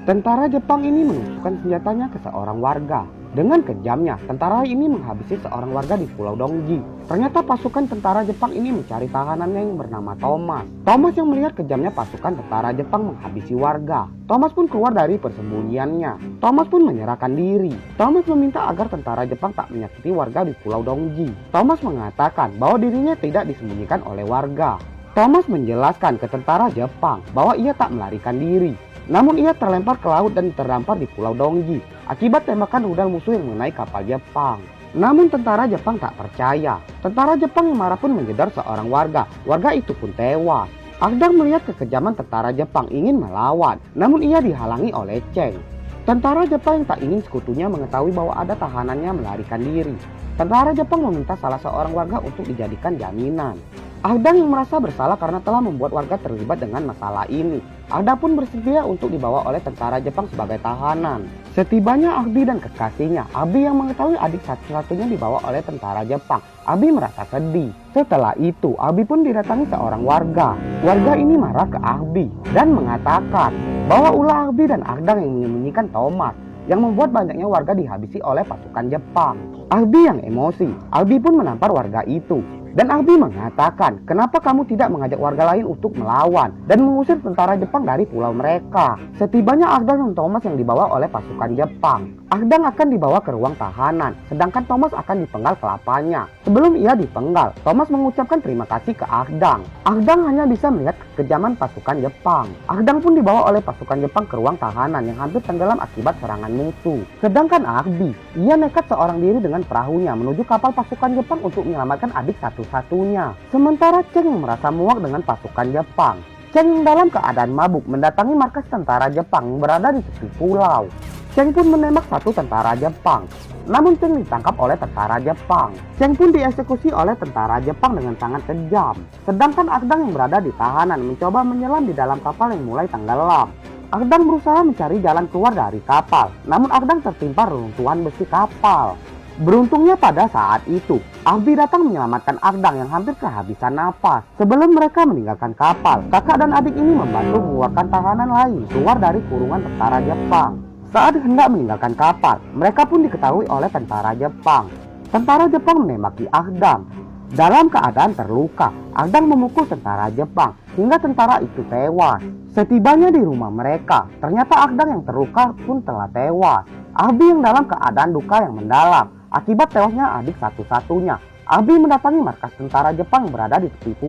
Tentara Jepang ini menusukkan senjatanya ke seorang warga. Dengan kejamnya, tentara ini menghabisi seorang warga di Pulau Dongji. Ternyata pasukan tentara Jepang ini mencari tahanannya yang bernama Thomas. Thomas yang melihat kejamnya pasukan tentara Jepang menghabisi warga. Thomas pun keluar dari persembunyiannya. Thomas pun menyerahkan diri. Thomas meminta agar tentara Jepang tak menyakiti warga di Pulau Dongji. Thomas mengatakan bahwa dirinya tidak disembunyikan oleh warga. Thomas menjelaskan ke tentara Jepang bahwa ia tak melarikan diri. Namun ia terlempar ke laut dan terdampar di Pulau Dongji akibat tembakan rudal musuh yang mengenai kapal Jepang. Namun tentara Jepang tak percaya. Tentara Jepang yang marah pun menjedar seorang warga. Warga itu pun tewas. Agdang melihat kekejaman tentara Jepang ingin melawan, namun ia dihalangi oleh Cheng. Tentara Jepang yang tak ingin sekutunya mengetahui bahwa ada tahanannya melarikan diri. Tentara Jepang meminta salah seorang warga untuk dijadikan jaminan. Agdang yang merasa bersalah karena telah membuat warga terlibat dengan masalah ini. Agdang pun bersedia untuk dibawa oleh tentara Jepang sebagai tahanan. Setibanya Agbi dan kekasihnya, Abi yang mengetahui adik satu-satunya dibawa oleh tentara Jepang, Abi merasa sedih. Setelah itu, Abi pun didatangi seorang warga. Warga ini marah ke Agbi dan mengatakan bahwa ulah Agbi dan Agdang yang menyembunyikan Thomas, yang membuat banyaknya warga dihabisi oleh pasukan Jepang. Agbi yang emosi, Agbi pun menampar warga itu. Dan Agbi mengatakan, kenapa kamu tidak mengajak warga lain untuk melawan dan mengusir tentara Jepang dari pulau mereka. Setibanya Agdang dan Thomas yang dibawa oleh pasukan Jepang, Agdang akan dibawa ke ruang tahanan, sedangkan Thomas akan dipenggal kelapanya. Sebelum ia dipenggal, Thomas mengucapkan terima kasih ke Agdang. Agdang hanya bisa melihat kekejaman pasukan Jepang. Agdang pun dibawa oleh pasukan Jepang ke ruang tahanan yang hampir tenggelam akibat serangan musuh. Sedangkan Agbi, ia nekat seorang diri dengan perahunya menuju kapal pasukan Jepang untuk menyelamatkan adik satu-satunya. Sementara Cheng yang merasa muak dengan pasukan Jepang. Cheng yang dalam keadaan mabuk mendatangi markas tentara Jepang yang berada di tepi pulau. Cheng pun menembak satu tentara Jepang. Namun Cheng ditangkap oleh tentara Jepang. Cheng pun dieksekusi oleh tentara Jepang dengan sangat kejam. Sedangkan Agdang yang berada di tahanan mencoba menyelam di dalam kapal yang mulai tenggelam. Agdang berusaha mencari jalan keluar dari kapal. Namun Agdang tertimpa reruntuhan besi kapal. Beruntungnya pada saat itu, Agbi datang menyelamatkan Agdang yang hampir kehabisan napas. Sebelum mereka meninggalkan kapal, kakak dan adik ini membantu mengeluarkan tahanan lain keluar dari kurungan tentara Jepang. Saat hendak meninggalkan kapal, mereka pun diketahui oleh tentara Jepang. Tentara Jepang menembaki Agdang. Dalam keadaan terluka, Agdang memukul tentara Jepang hingga tentara itu tewas. Setibanya di rumah mereka, ternyata Agdang yang terluka pun telah tewas. Agbi yang dalam keadaan duka yang mendalam akibat tewasnya adik satu-satunya. Agbi mendatangi markas tentara Jepang yang berada di tepi